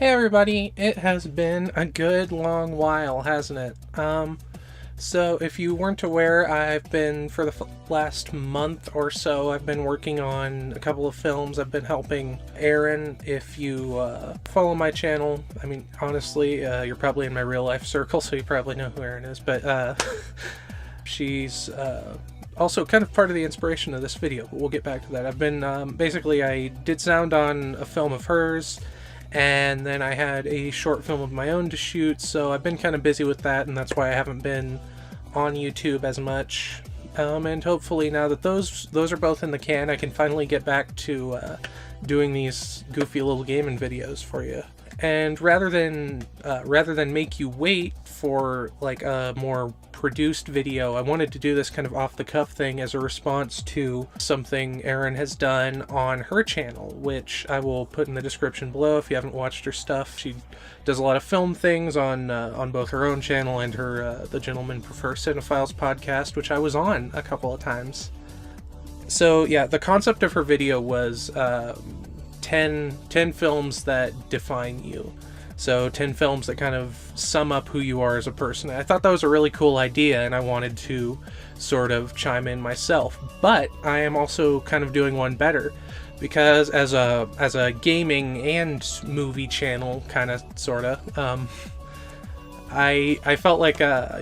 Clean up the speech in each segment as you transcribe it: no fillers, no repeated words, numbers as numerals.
Hey everybody, it has been a good long while, hasn't it? So if you weren't aware, I've been, for the last month or so, I've been working on a couple of films. I've been helping Erin. If you follow my channel, I mean, honestly, you're probably in my real life circle, so you probably know who Erin is, but she's also kind of part of the inspiration of this video, but we'll get back to that. I've been, basically, I did sound on a film of hers, and then I had a short film of my own to shoot, so I've been kind of busy with that, and that's why I haven't been on YouTube as much. And hopefully now that those are both in the can, I can finally get back to doing these goofy little gaming videos for you. And rather than make you wait for like a more produced video, I wanted to do this kind of off-the-cuff thing as a response to something Erin has done on her channel, which I will put in the description below if you haven't watched her stuff. She does a lot of film things on both her own channel and her The Gentlemen Prefer Cinephiles podcast, which I was on a couple of times. So yeah, the concept of her video was 10 films that define you. So 10 films that kind of sum up who you are as a person. I thought that was a really cool idea, and I wanted to sort of chime in myself. But I am also kind of doing one better, because as a gaming and movie channel, kind of, sort of, I felt like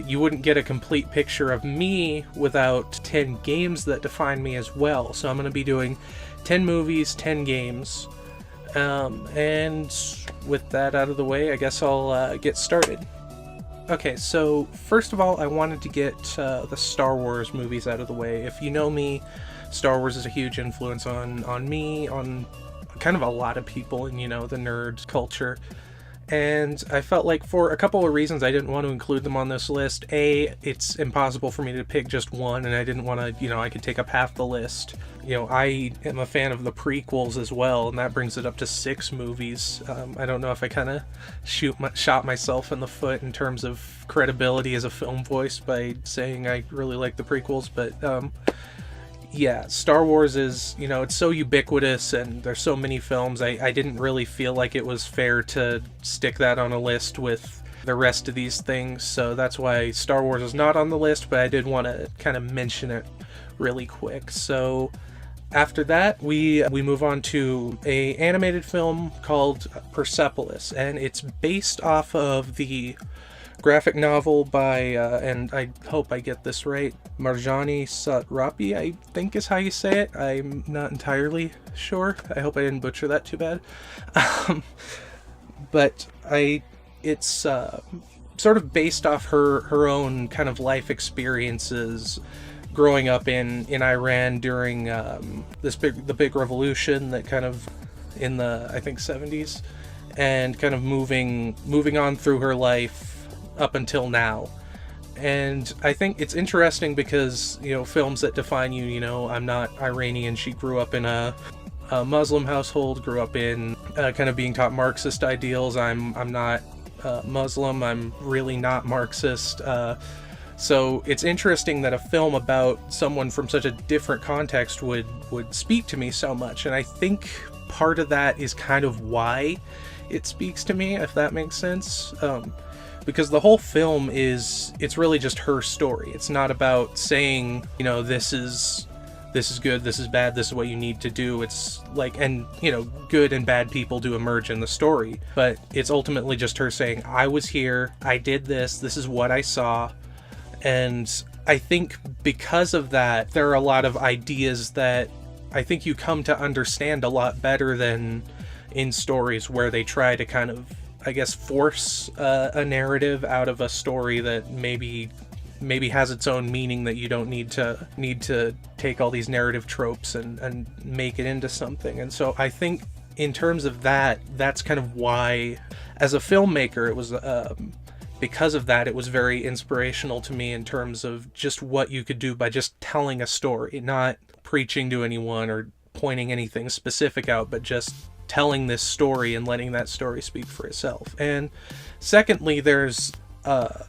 you wouldn't get a complete picture of me without 10 games that define me as well. So I'm going to be doing 10 movies, 10 games. And with that out of the way, I guess I'll get started. Okay, so first of all, I wanted to get the Star Wars movies out of the way. If you know me, Star Wars is a huge influence on me, on kind of a lot of people in, you know, the nerd culture. And I felt like for a couple of reasons I didn't want to include them on this list. A, it's impossible for me to pick just one, and I didn't want to, you know, I could take up half the list. You know, I am a fan of the prequels as well, and that brings it up to 6 movies. I don't know if I kind of shot myself in the foot in terms of credibility as a film voice by saying I really like the prequels, but yeah, Star Wars is, you know, it's so ubiquitous and there's so many films. I didn't really feel like it was fair to stick that on a list with the rest of these things, so that's why Star Wars is not on the list, but I did want to kind of mention it really quick. So after that, we move on to a animated film called Persepolis, and it's based off of the graphic novel by, and I hope I get this right, Marjani Satrapi, I think is how you say it. I'm not entirely sure. I hope I didn't butcher that too bad. But it's sort of based off her own kind of life experiences growing up in Iran during the big revolution that kind of in the, I think, 70s, and kind of moving on through her life up until now. And I think it's interesting because, you know, films that define you, you know, I'm not Iranian. She grew up in a Muslim household, grew up in kind of being taught Marxist ideals. I'm not Muslim. I'm really not Marxist. So it's interesting that a film about someone from such a different context would speak to me so much. And I think part of that is kind of why it speaks to me, if that makes sense. Because the whole film it's really just her story. It's not about saying, you know, this is good, this is bad, this is what you need to do. It's like, and, you know, good and bad people do emerge in the story, but it's ultimately just her saying, I was here, I did this is what I saw. And I think because of that, there are a lot of ideas that I think you come to understand a lot better than in stories where they try to kind of, I guess, force a narrative out of a story that maybe has its own meaning, that you don't need to take all these narrative tropes and make it into something. And so I think in terms of that, that's kind of why, as a filmmaker, it was because of that, it was very inspirational to me in terms of just what you could do by just telling a story, not preaching to anyone or pointing anything specific out, but just telling this story and letting that story speak for itself. And secondly, there's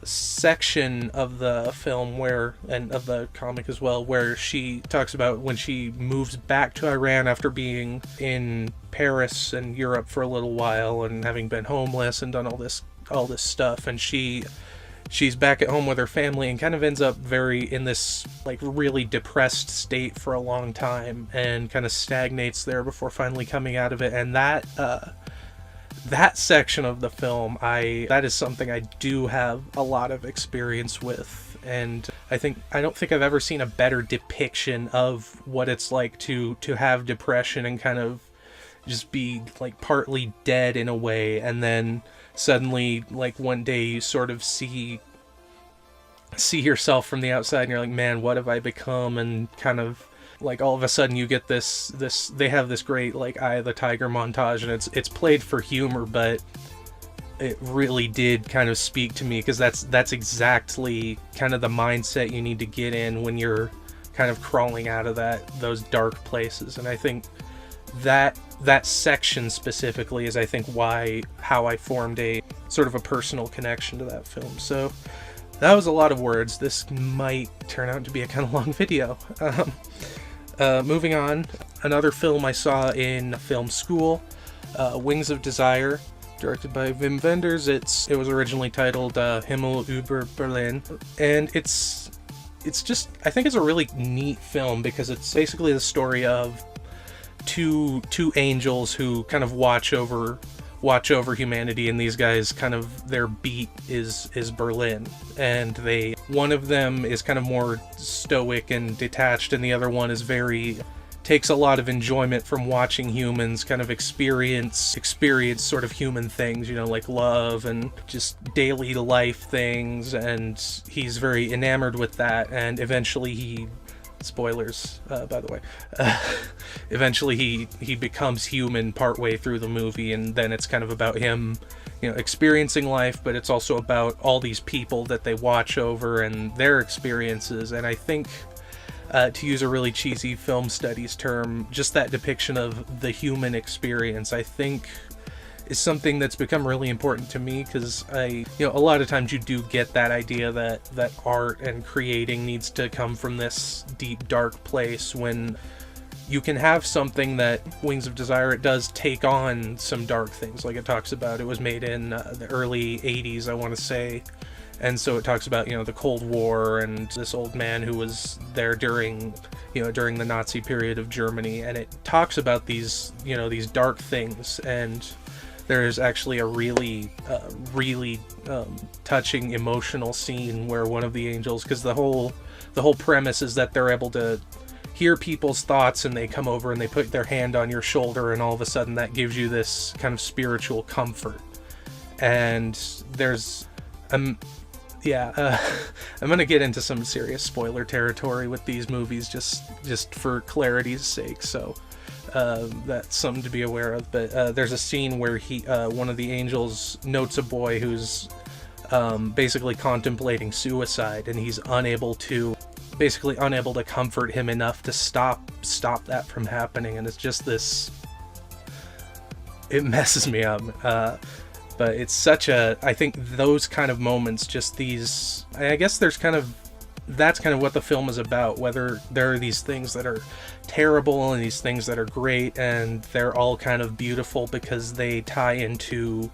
section of the film where, and of the comic as well, where she talks about when she moves back to Iran after being in Paris and Europe for a little while and having been homeless and done all this stuff, and she's back at home with her family and kind of ends up very in this like really depressed state for a long time and kind of stagnates there before finally coming out of it. And that section of the film, that is something I do have a lot of experience with, and I don't think I've ever seen a better depiction of what it's like to have depression and kind of just be like partly dead in a way, and then suddenly like one day you sort of see yourself from the outside and you're like, man, what have I become? And kind of like all of a sudden you get this they have this great like Eye of the Tiger montage, and it's played for humor, but it really did kind of speak to me, because that's exactly kind of the mindset you need to get in when you're kind of crawling out of those dark places. And I think that section specifically is, I think, how I formed a sort of a personal connection to that film. So that was a lot of words. This might turn out to be a kind of long video. Moving on, another film I saw in film school, Wings of Desire, directed by Wim Wenders. It was originally titled Himmel über Berlin, and it's just, I think it's a really neat film because it's basically the story of two angels who kind of watch over humanity, and these guys kind of, their beat is Berlin, and one of them is kind of more stoic and detached, and the other one is takes a lot of enjoyment from watching humans kind of experience sort of human things, like love and just daily life things, and he's very enamored with that, and eventually spoilers, by the way, eventually he becomes human partway through the movie, and then it's kind of about him, experiencing life, but it's also about all these people that they watch over and their experiences. And I think, to use a really cheesy film studies term, just that depiction of the human experience, I think, is something that's become really important to me, because a lot of times you do get that idea that art and creating needs to come from this deep, dark place, when you can have something that Wings of Desire, it does take on some dark things. Like it talks about, it was made in the early 80s, I want to say, and so it talks about, the Cold War and this old man who was there during the Nazi period of Germany, and it talks about these dark things. And there's actually a really touching, emotional scene where one of the angels, because the whole premise is that they're able to hear people's thoughts, and they come over and they put their hand on your shoulder, and all of a sudden that gives you this kind of spiritual comfort. And there's I'm gonna get into some serious spoiler territory with these movies, just for clarity's sake, so that's something to be aware of. But there's a scene where one of the angels notes a boy who's basically contemplating suicide, and he's unable to comfort him enough to stop that from happening. And it's just this, it messes me up, but it's such I think those kind of moments, just these, I guess that's kind of what the film is about, whether there are these things that are terrible and these things that are great, and they're all kind of beautiful because they tie into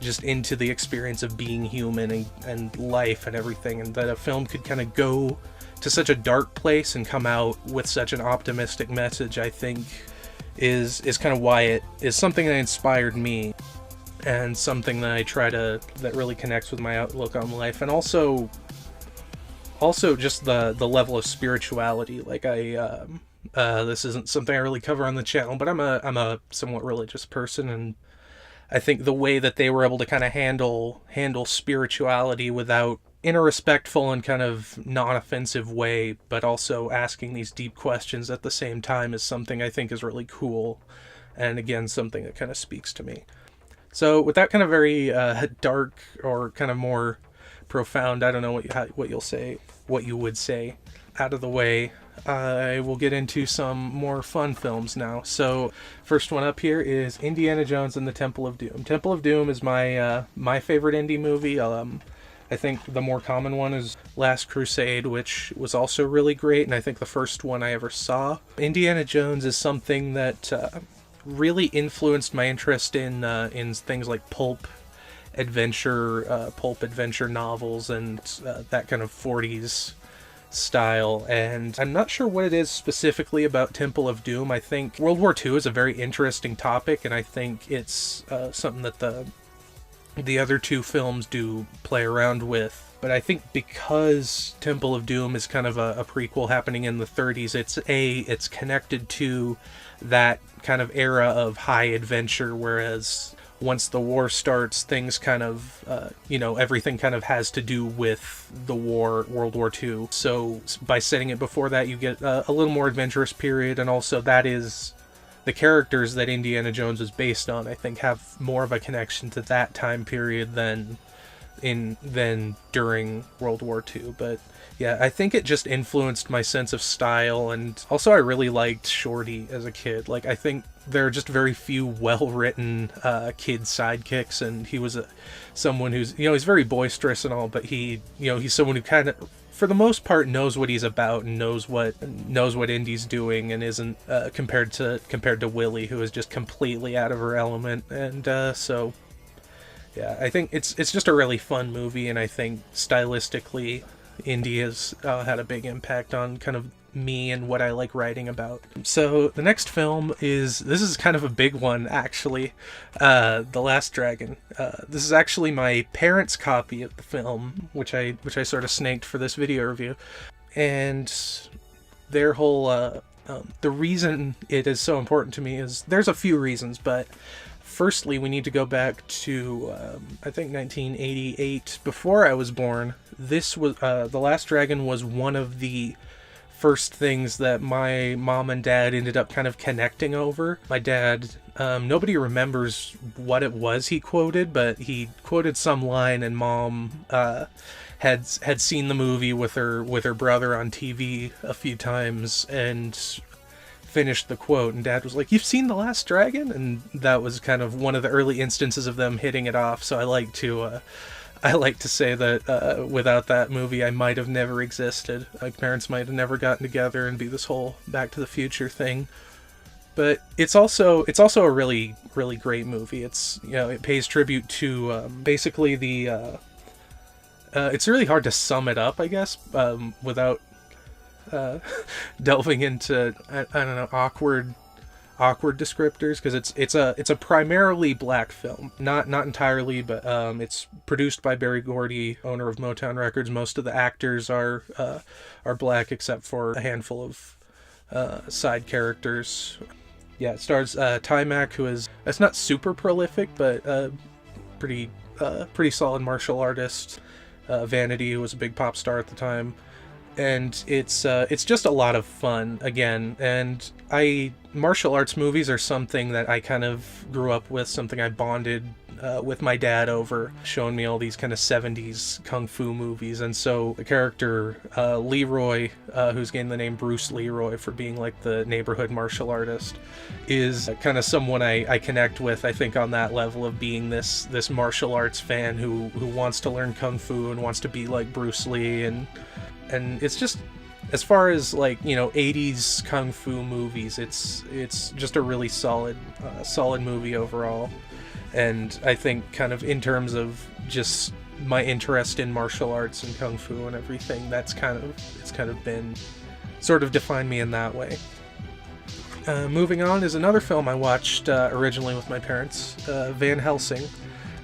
the experience of being human and life and everything. And that a film could kind of go to such a dark place and come out with such an optimistic message, I think is kind of why it is something that inspired me, and something that that really connects with my outlook on life. And also just the level of spirituality. Like this isn't something I really cover on the channel, but I'm a somewhat religious person, and I think the way that they were able to kind of handle spirituality in a respectful and kind of non-offensive way, but also asking these deep questions at the same time, is something I think is really cool, and again, something that kind of speaks to me. So with that kind of very dark or kind of more profound, I don't know what you would say, out of the way, I will get into some more fun films now. So first one up here is Indiana Jones and the Temple of Doom. Temple of Doom is my favorite indie movie. I think the more common one is Last Crusade, which was also really great, and I think the first one I ever saw. Indiana Jones is something that really influenced my interest in things like pulp adventure novels and that kind of 40s style. And I'm not sure what it is specifically about Temple of Doom. I think World War II is a very interesting topic, and I think it's something that the other two films do play around with. But I think because Temple of Doom is kind of a prequel happening in the 30s, it's connected to that kind of era of high adventure, whereas once the war starts, things kind of, everything kind of has to do with the war, World War II. So by setting it before that, you get a little more adventurous period, and also that is the characters that Indiana Jones is based on, I think, have more of a connection to that time period than during World War II. But yeah, I think it just influenced my sense of style, and also I really liked Shorty as a kid. Like, I think there are just very few well-written kid sidekicks, and he was someone who's, he's very boisterous and all, but he's someone who kind of, for the most part, knows what he's about and knows what Indy's doing, and isn't compared to Willie, who is just completely out of her element. And so yeah, I think it's just a really fun movie, and I think stylistically Indy has had a big impact on kind of me and what I like writing about. So the next film this is kind of a big one, actually. The Last Dragon. This is actually my parents' copy of the film, which I sort of snaked for this video review. And their whole the reason it is so important to me is, there's a few reasons, but firstly, we need to go back to, I think 1988, before I was born. This was, The Last Dragon was one of the first things that my mom and dad ended up kind of connecting over. My dad, nobody remembers what it was he quoted, but he quoted some line, and mom had seen the movie with her brother on TV a few times, and finished the quote, and Dad was like, "You've seen The Last Dragon?" And that was kind of one of the early instances of them hitting it off. So I like to say that without that movie, I might have never existed. Like, parents might have never gotten together and be this whole Back to the Future thing. But it's also a really, really great movie. It's, it pays tribute to basically the it's really hard to sum it up, I guess, without delving into I don't know, awkward descriptors, because it's a primarily black film, not entirely, but it's produced by Berry Gordy, owner of Motown Records. Most of the actors are black, except for a handful of side characters. Yeah, it stars Timac, who is, that's not super prolific, but pretty solid martial artist. Vanity, who was a big pop star at the time. And it's just a lot of fun, again. And martial arts movies are something that I kind of grew up with, something I bonded with my dad over, showing me all these kind of 70s kung fu movies. And so the character Leroy, who's gained the name Bruce Leroy for being like the neighborhood martial artist, is kind of someone I connect with, I think, on that level of being this martial arts fan who wants to learn kung fu and wants to be like Bruce Lee. And it's just, as far as 80s kung fu movies, it's just a really solid movie overall. And I think, kind of in terms of just my interest in martial arts and kung fu and everything, it's kind of been sort of defined me in that way. Moving on is another film I watched originally with my parents, Van Helsing.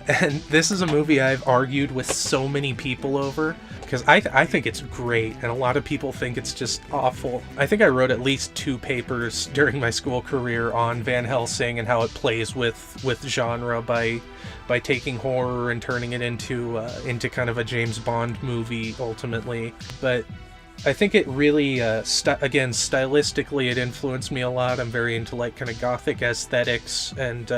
And this is a movie I've argued with so many people over, because I think it's great, and a lot of people think it's just awful. I think I wrote at least 2 papers during my school career on Van Helsing and how it plays with genre by taking horror and turning it into kind of a James Bond movie ultimately. But I think it really, again, stylistically, it influenced me a lot. I'm very into kind of gothic aesthetics, and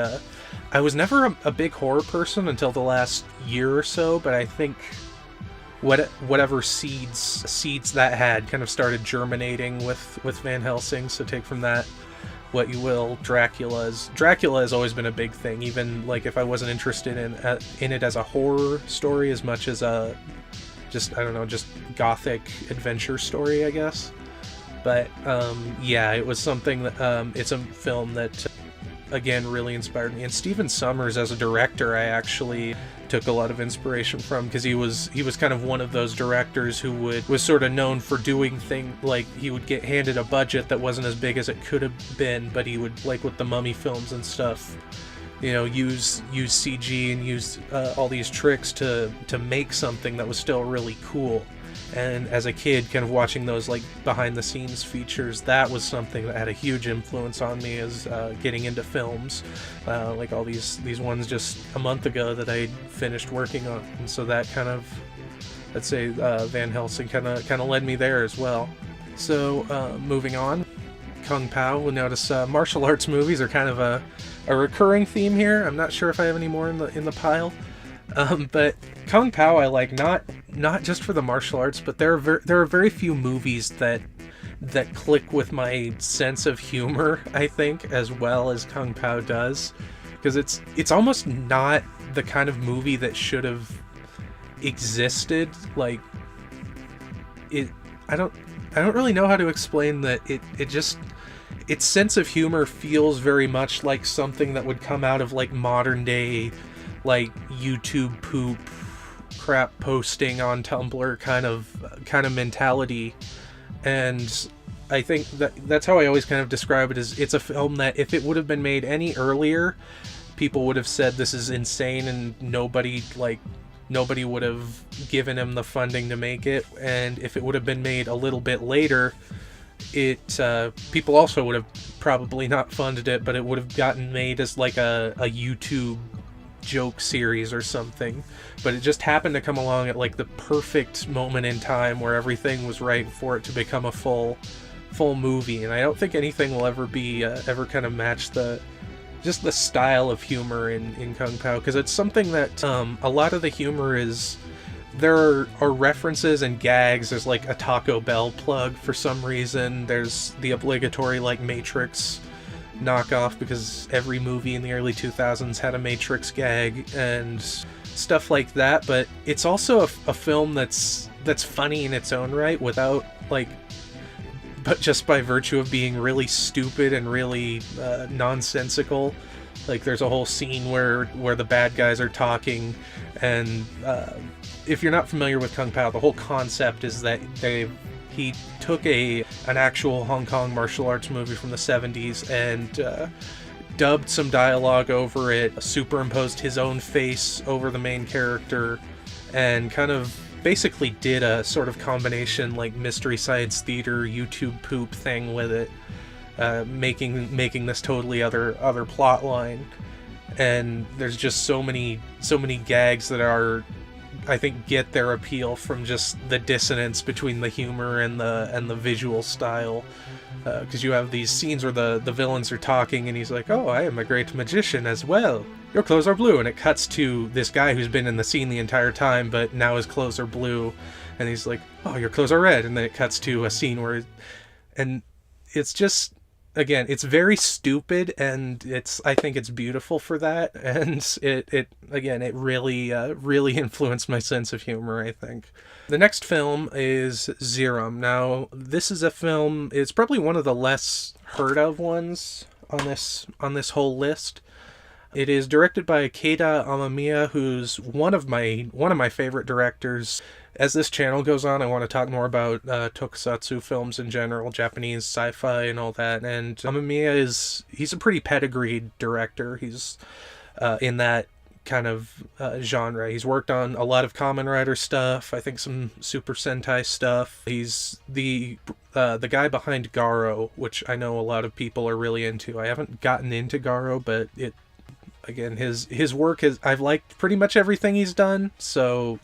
I was never a big horror person until the last year or so, but I think whatever seeds that had kind of started germinating with Van Helsing, so take from that. what you will, Dracula has always been a big thing, even like if I wasn't interested in it as a horror story as much as a just, I don't know, just gothic adventure story, I guess. But yeah, it was something that it's a film that again really inspired me. And Stephen Sommers as a director, I actually took a lot of inspiration from, because he was kind of one of those directors who was sort of known for doing things like he would get handed a budget that wasn't as big as it could have been, but he would, like with the Mummy films and stuff, you know, use CG and use all these tricks to make something that was still really cool. And as a kid, kind of watching those like behind the scenes features, that was something that had a huge influence on me as getting into films, like all these ones just a month ago that I finished working on. And so that kind of, I'd say Van Helsing kind of led me there as well. So moving on, Kung Pao. We'll notice martial arts movies are kind of a recurring theme here. I'm not sure if I have any more in the pile. But Kung Pao I like not just for the martial arts, but there are very few movies that click with my sense of humor, I think, as well as Kung Pao does, because it's almost not the kind of movie that should have existed. Like I don't really know how to explain that. Its sense of humor feels very much like something that would come out of like modern day, like YouTube poop crap posting on Tumblr kind of mentality. And I think that's how I always kind of describe it, is it's a film that if it would have been made any earlier, people would have said this is insane, and nobody would have given him the funding to make it. And if it would have been made a little bit later, people also would have probably not funded it, but it would have gotten made as like a YouTube joke series or something. But it just happened to come along at like the perfect moment in time where everything was right for it to become a full movie. And I don't think anything will ever be ever kind of match the style of humor in Kung Pao, because it's something that a lot of the humor is, there are references and gags. There's like a Taco Bell plug for some reason. There's the obligatory like Matrix knockoff, because every movie in the early 2000s had a Matrix gag and stuff like that. But it's also a film that's funny in its own right, without like, but just by virtue of being really stupid and really nonsensical. Like there's a whole scene where the bad guys are talking, and if you're not familiar with Kung Pao, the whole concept is that he took an actual Hong Kong martial arts movie from the 70s and dubbed some dialogue over it, superimposed his own face over the main character, and kind of basically did a sort of combination like Mystery Science Theater YouTube poop thing with it, making this totally other plot line. And there's just so many gags that are, I think, get their appeal from just the dissonance between the humor and the visual style. Because you have these scenes where the villains are talking and he's like, "Oh, I am a great magician as well. Your clothes are blue." And it cuts to this guy who's been in the scene the entire time, but now his clothes are blue. And he's like, "Oh, your clothes are red." And then it cuts to a scene where, and it's just, again, it's very stupid, and I think it's beautiful for that. And it really influenced my sense of humor, I think. The next film is Zerum. Now, this is a film, it's probably one of the less heard of ones on this whole list. It is directed by Keita Amamiya, who's one of my favorite directors. As this channel goes on, I want to talk more about tokusatsu films in general, Japanese sci-fi and all that. And Amamiya he's a pretty pedigreed director. He's in that kind of genre. He's worked on a lot of Kamen Rider stuff, I think some Super Sentai stuff. He's the guy behind Garo, which I know a lot of people are really into. I haven't gotten into Garo, but again, his work I've liked pretty much everything he's done, so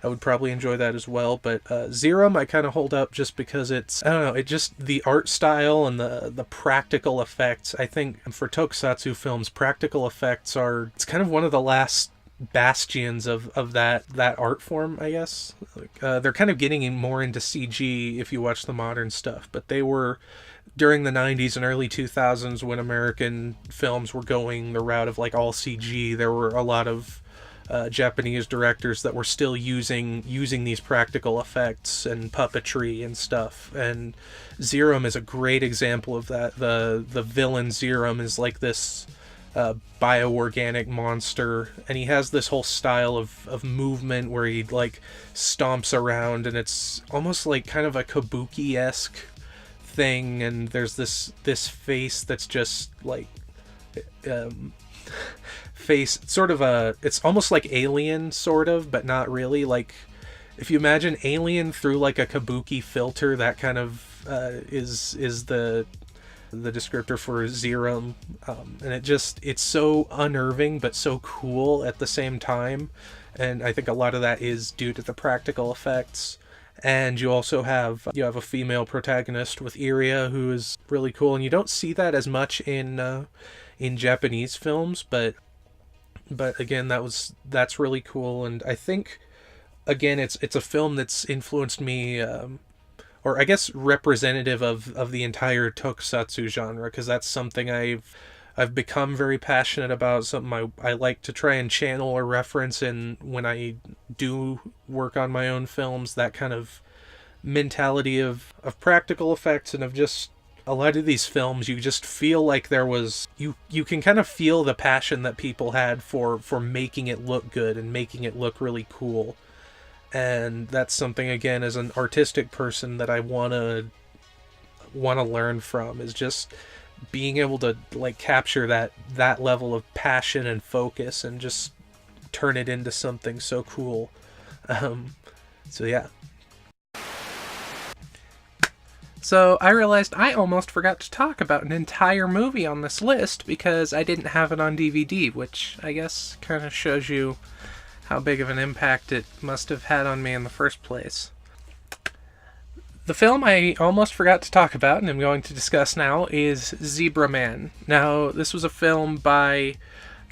I would probably enjoy that as well. But Zerum I kind of hold up just because it's, I don't know, it just, the art style and the practical effects. I think for tokusatsu films, practical effects it's kind of one of the last bastions of that art form, I guess. They're kind of getting more into CG if you watch the modern stuff, but they were during the 90s and early 2000s when American films were going the route of like all CG. There were a lot of Japanese directors that were still using these practical effects and puppetry and stuff. And Zerum is a great example of that. The villain Zerum is like this bioorganic monster, and he has this whole style of movement where he like stomps around, and it's almost like kind of a kabuki-esque thing. And there's this face that's just like face sort of it's almost like Alien sort of, but not really. Like if you imagine Alien through like a kabuki filter, that kind of is the descriptor for Zerum. And it's so unnerving but so cool at the same time, and I think a lot of that is due to the practical effects. And you also have a female protagonist with Iria, who is really cool, and you don't see that as much in Japanese films, but again, that's really cool. And I think again it's a film that's influenced me, or I guess representative of the entire tokusatsu genre, because that's something I've become very passionate about, something I like to try and channel or reference in when I do work on my own films. That kind of mentality of practical effects, and of just a lot of these films, you just feel like there was you can kind of feel the passion that people had for making it look good and making it look really cool. And that's something, again, as an artistic person, that I want to learn from, is just being able to like capture that level of passion and focus and just turn it into something so cool. So yeah. So I realized I almost forgot to talk about an entire movie on this list because I didn't have it on DVD, which I guess kind of shows you how big of an impact it must have had on me in the first place. The film I almost forgot to talk about, and I'm going to discuss now, is Zebra Man. Now, this was a film by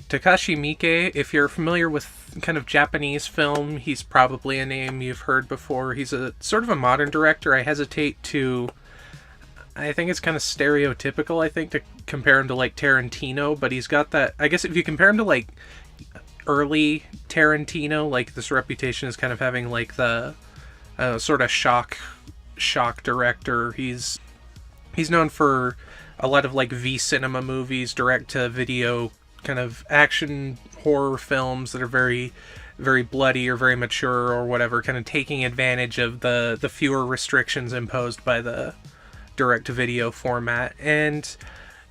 Takashi Miike. If you're familiar with kind of Japanese film, he's probably a name you've heard before. He's a sort of a modern director. I think it's kind of stereotypical, I think, to compare him to like Tarantino, but he's got that, I guess if you compare him to like early Tarantino, like this reputation is kind of having like the sort of shock director. He's known for a lot of like V-cinema movies, direct to video kind of action horror films that are very, very bloody or very mature or whatever, kind of taking advantage of the fewer restrictions imposed by the direct to video format. And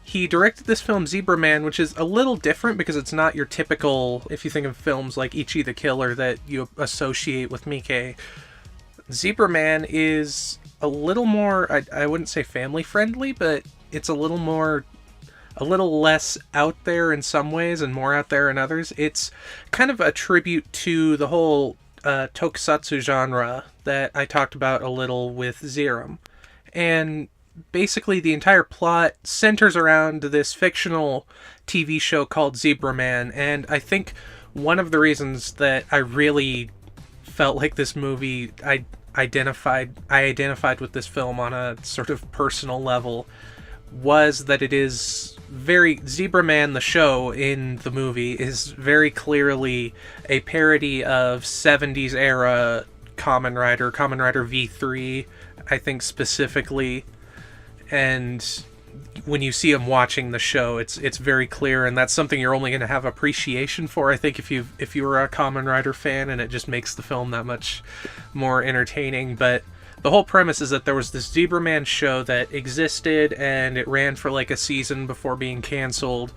he directed this film Zebra Man, which is a little different because it's not your typical, if you think of films like Ichi the Killer that you associate with Miike. Zebra Man is a little more, I wouldn't say family friendly, but it's a little less out there in some ways and more out there in others. It's kind of a tribute to the whole tokusatsu genre that I talked about a little with Zerum. And basically the entire plot centers around this fictional TV show called Zebra Man. And I think one of the reasons that I really felt like this movie, I identified with this film on a sort of personal level, was that it is very, Zebra Man the show in the movie is very clearly a parody of 70s era Kamen Rider V3, I think specifically. And when you see him watching the show, it's very clear, and that's something you're only going to have appreciation for, I think, if you were a Kamen Rider fan, and it just makes the film that much more entertaining. But the whole premise is that there was this Zebra Man show that existed, and it ran for like a season before being canceled.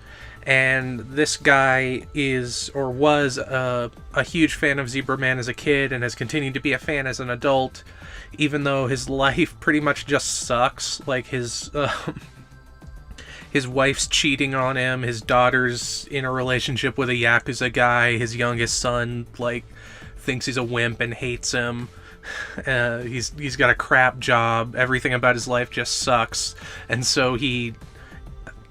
And this guy is, or was, a huge fan of Zebra Man as a kid, and has continued to be a fan as an adult, even though his life pretty much just sucks. Like his wife's cheating on him, his daughter's in a relationship with a Yakuza guy, his youngest son like thinks he's a wimp and hates him. He's got a crap job, everything about his life just sucks, and so he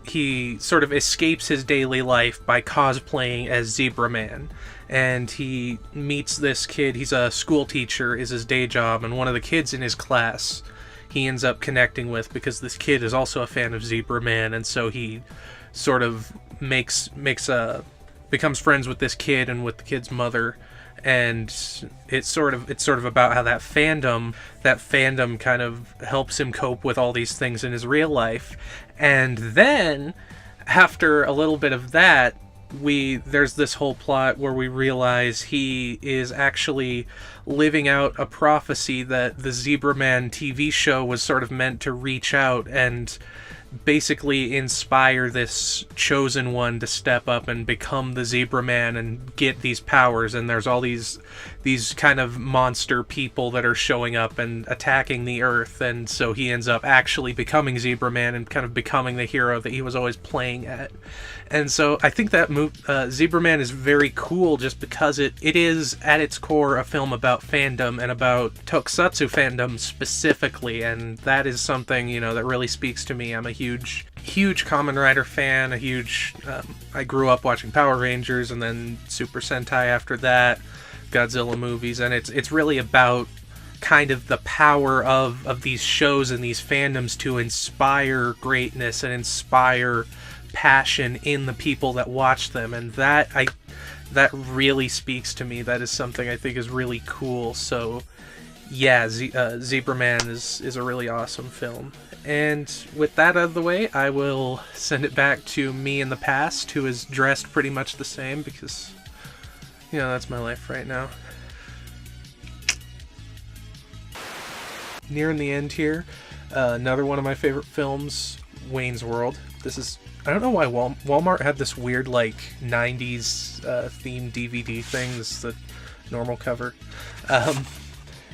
he sort of escapes his daily life by cosplaying as Zebra Man. And he meets this kid. He's a school teacher, is his day job, and one of the kids in his class he ends up connecting with because this kid is also a fan of Zebra Man, and so he sort of becomes friends with this kid and with the kid's mother. And it's sort of about how that fandom kind of helps him cope with all these things in his real life. And then after a little bit of that, there's this whole plot where we realize he is actually living out a prophecy that the Zebra Man TV show was sort of meant to reach out and basically inspire this chosen one to step up and become the Zebra Man and get these powers. And there's all these kind of monster people that are showing up and attacking the Earth, and so he ends up actually becoming Zebra Man and kind of becoming the hero that he was always playing at. And so I think that Zebra Man is very cool just because it is at its core a film about fandom and about tokusatsu fandom specifically, and that is something, you know, that really speaks to me. I'm a huge Kamen Rider fan, I grew up watching Power Rangers and then Super Sentai after that, Godzilla movies, and it's really about kind of the power of these shows and these fandoms to inspire greatness and inspire passion in the people that watch them, and that really speaks to me. That is something I think is really cool. So yeah, Zebra Man is a really awesome film. And with that out of the way, I will send it back to me in the past, who is dressed pretty much the same because, you know, that's my life right now. Nearing the end here, another one of my favorite films, Wayne's World. I don't know why Walmart had this weird, like, 90s themed DVD thing. This is the normal cover.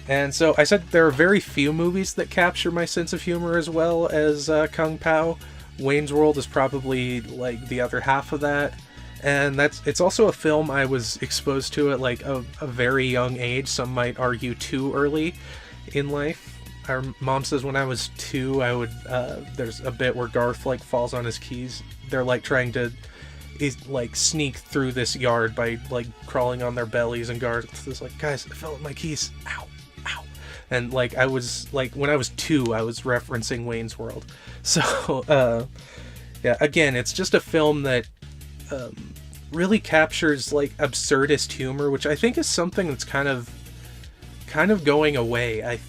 And so I said there are very few movies that capture my sense of humor as well as Kung Pao. Wayne's World is probably, like, the other half of that. And it's also a film I was exposed to at, like, a very young age. Some might argue too early in life. Our mom says when I was 2, I would, there's a bit where Garth, like, falls on his keys. They're, like, trying to, sneak through this yard by, like, crawling on their bellies, and Garth is like, guys, I fell with my keys. Ow, ow. And, like, I was, like, when I was 2, I was referencing Wayne's World. So, yeah, again, it's just a film that, really captures, like, absurdist humor, which I think is something that's kind of going away.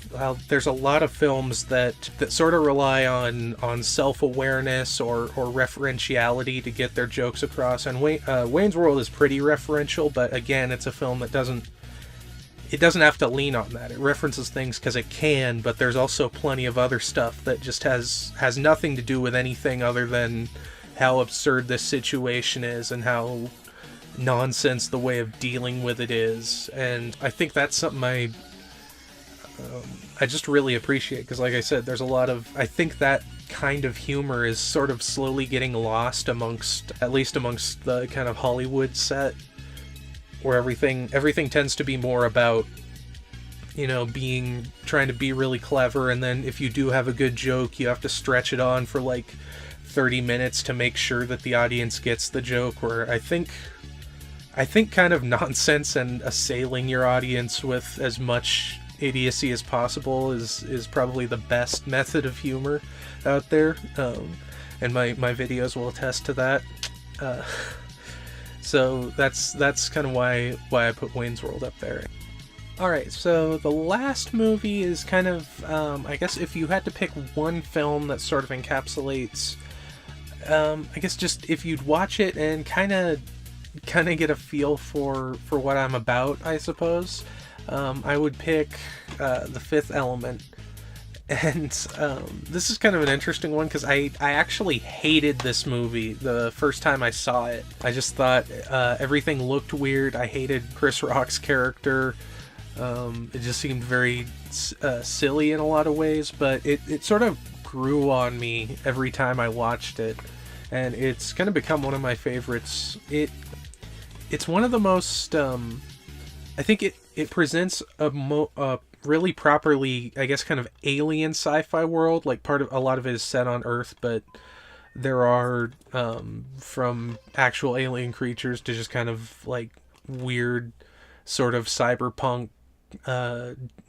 There's a lot of films that sort of rely on self-awareness or referentiality to get their jokes across, and Wayne's World is pretty referential, but again, it's a film that doesn't have to lean on that. It references things because it can, but there's also plenty of other stuff that just has nothing to do with anything other than how absurd this situation is and how nonsense the way of dealing with it is. And I think that's something I just really appreciate, because like I said, there's a lot of, I think that kind of humor is sort of slowly getting lost at least amongst the kind of Hollywood set, where everything tends to be more about, you know, trying to be really clever, and then if you do have a good joke, you have to stretch it on for like 30 minutes to make sure that the audience gets the joke, where I think kind of nonsense and assailing your audience with as much idiocy as possible is probably the best method of humor out there, and my videos will attest to that. So that's kind of why I put Wayne's World up there. Alright, so the last movie is kind of, I guess if you had to pick one film that sort of encapsulates, I guess just if you'd watch it and kind of get a feel for what I'm about, I suppose, I would pick The Fifth Element. And this is kind of an interesting one because I actually hated this movie the first time I saw it. I just thought everything looked weird. I hated Chris Rock's character. It just seemed very silly in a lot of ways, but it sort of grew on me every time I watched it, and it's kind of become one of my favorites. It's one of the most, I think it presents a really properly, I guess, kind of alien sci-fi world. Like, a lot of it is set on Earth, but there are from actual alien creatures to just kind of like weird sort of cyberpunk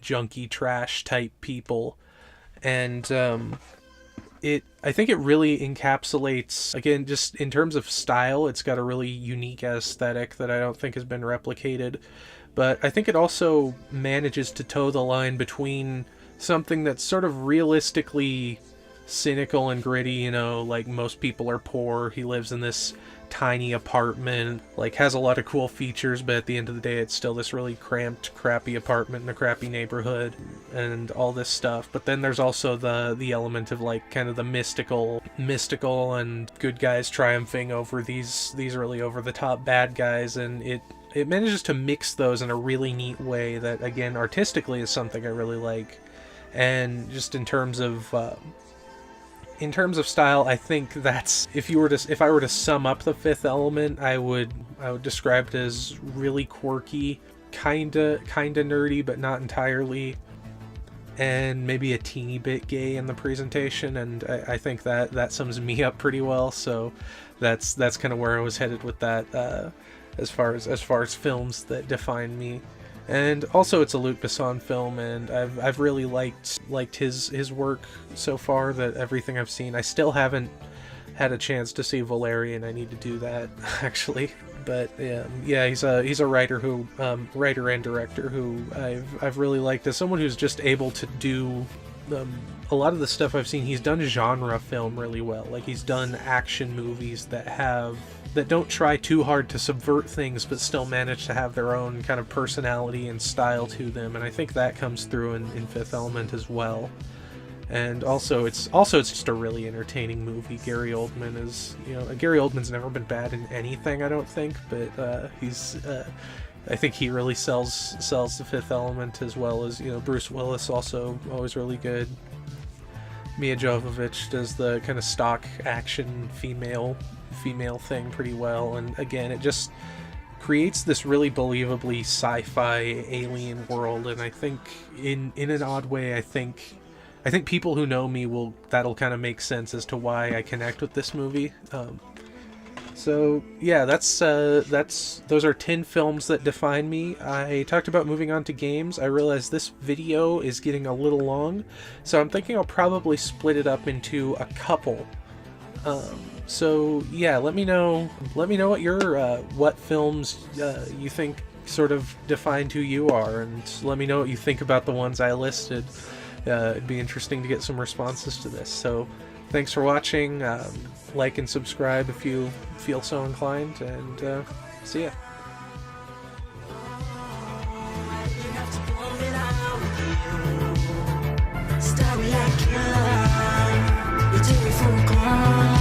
junky trash type people. And I think it really encapsulates, again, just in terms of style, it's got a really unique aesthetic that I don't think has been replicated. But I think it also manages to toe the line between something that's sort of realistically cynical and gritty, you know, like most people are poor, he lives in this tiny apartment, like has a lot of cool features, but at the end of the day it's still this really cramped, crappy apartment in a crappy neighborhood and all this stuff. But then there's also the element of like kind of the mystical and good guys triumphing over these really over the top bad guys, and it manages to mix those in a really neat way that, again, artistically is something I really like. And just in terms of style, I think that's, if I were to sum up The Fifth Element, I would describe it as really quirky, kinda nerdy, but not entirely, and maybe a teeny bit gay in the presentation. And I think that sums me up pretty well. So that's kind of where I was headed with that. As far as films that define me. And also it's a Luc Besson film, and I've really liked his work so far, that everything I've seen. I still haven't had a chance to see Valerian. I need to do that actually. But yeah, he's a writer and director who I've really liked, as someone who's just able to do a lot of the stuff I've seen. He's done genre film really well. Like, he's done action movies that don't try too hard to subvert things, but still manage to have their own kind of personality and style to them. And I think that comes through in Fifth Element as well. And also it's just a really entertaining movie. Gary Oldman's never been bad in anything, I don't think, but I think he really sells the Fifth Element, as well as, you know, Bruce Willis, also always really good. Mia Jovovich does the kind of stock action female thing pretty well, and again, it just creates this really believably sci-fi alien world. And I think in an odd way, I think people who know me that'll kind of make sense as to why I connect with this movie. So yeah, those are 10 films that define me. I talked about moving on to games. I realize this video is getting a little long, so I'm thinking I'll probably split it up into a couple. So yeah, let me know what films you think sort of defined who you are, and let me know what you think about the ones I listed. It'd be interesting to get some responses to this. So thanks for watching. Like and subscribe if you feel so inclined, and see ya. Stop like you take me for granted.